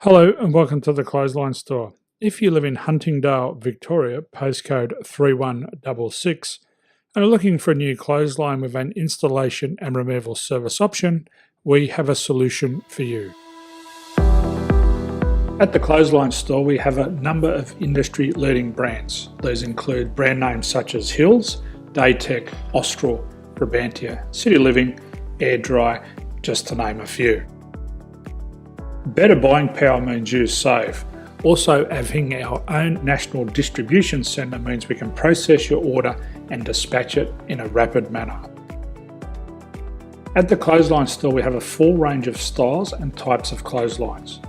Hello and welcome to the Clothesline Store. If you live in Huntingdale, Victoria, postcode 3166, and are looking for a new clothesline with an installation and removal service option, we have a solution for you. At the Clothesline Store, we have a number of industry-leading brands. These include brand names such as Hills, Daytech, Austral, Brabantia, City Living, Air Dry, just to name a few. Better buying power means you save. Also, having our own national distribution centre means we can process your order and dispatch it in a rapid manner. At the Clothesline Store, we have a full range of styles and types of clotheslines.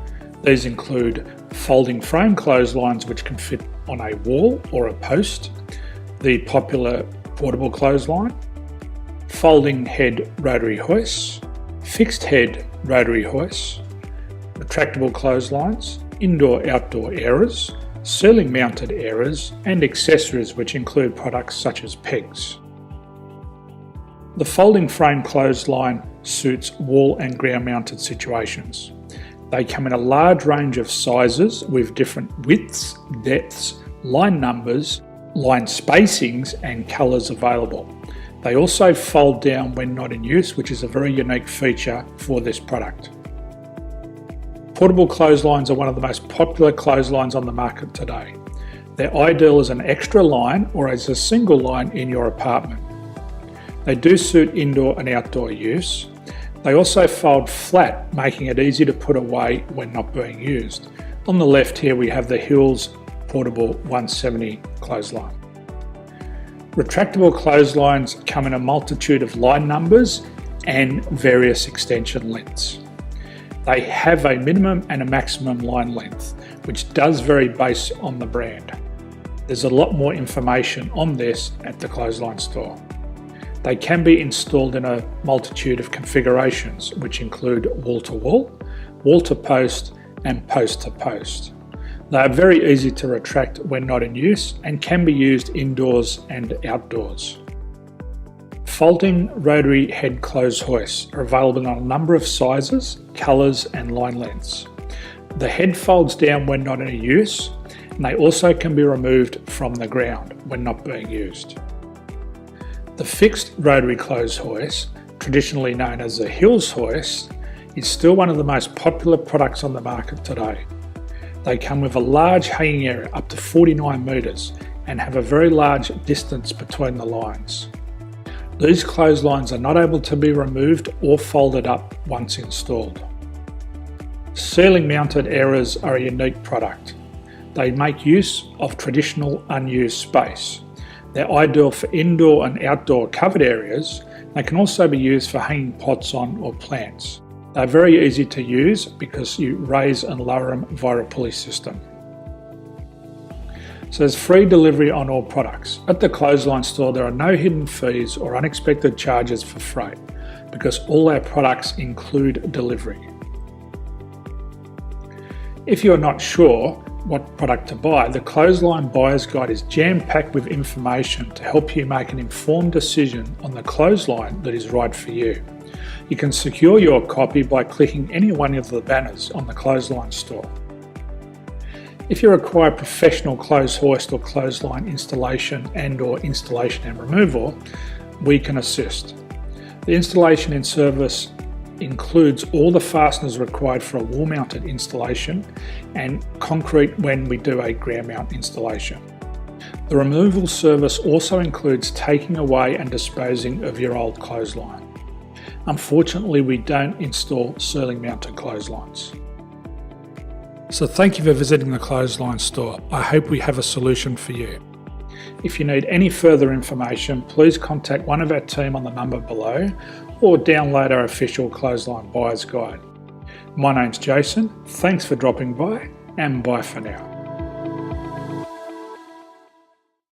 These include folding frame clotheslines which can fit on a wall or a post, the popular portable clothesline, folding head rotary hoists, fixed head rotary hoists, retractable clotheslines, indoor-outdoor airers, ceiling mounted airers, and accessories which include products such as pegs. The folding frame clothesline suits wall and ground mounted situations. They come in a large range of sizes with different widths, depths, line numbers, line spacings and colours available. They also fold down when not in use, which is a very unique feature for this product. Portable clotheslines are one of the most popular clotheslines on the market today. They're ideal as an extra line or as a single line in your apartment. They do suit indoor and outdoor use. They also fold flat, making it easy to put away when not being used. On the left here we have the Hills Portable 170 clothesline. Retractable clotheslines come in a multitude of line numbers and various extension lengths. They have a minimum and a maximum line length, which does vary based on the brand. There's a lot more information on this at the Clothesline Store. They can be installed in a multitude of configurations, which include wall-to-wall, wall-to-post, and post-to-post. They are very easy to retract when not in use and can be used indoors and outdoors. Folding rotary head clothes hoists are available in a number of sizes, colours and line lengths. The head folds down when not in use, and they also can be removed from the ground when not being used. The fixed rotary clothes hoist, traditionally known as the Hills hoist, is still one of the most popular products on the market today. They come with a large hanging area up to 49 metres and have a very large distance between the lines. These clotheslines are not able to be removed or folded up once installed. Ceiling mounted airers are a unique product. They make use of traditional unused space. They're ideal for indoor and outdoor covered areas. They can also be used for hanging pots on or plants. They're very easy to use because you raise and lower them via a pulley system. So there's free delivery on all products. At the Clothesline Store, there are no hidden fees or unexpected charges for freight because all our products include delivery. If you're not sure what product to buy, the Clothesline Buyer's Guide is jam-packed with information to help you make an informed decision on the clothesline that is right for you. You can secure your copy by clicking any one of the banners on the Clothesline Store. If you require professional clothes hoist or clothesline installation and/or installation and removal, we can assist. The installation and service includes all the fasteners required for a wall-mounted installation and concrete when we do a ground mount installation. The removal service also includes taking away and disposing of your old clothesline. Unfortunately, we don't install ceiling mounted clotheslines. So thank you for visiting the Clothesline Store. I hope we have a solution for you. If you need any further information, please contact one of our team on the number below or download our official Clothesline Buyer's Guide. My name's Jason, thanks for dropping by and bye for now.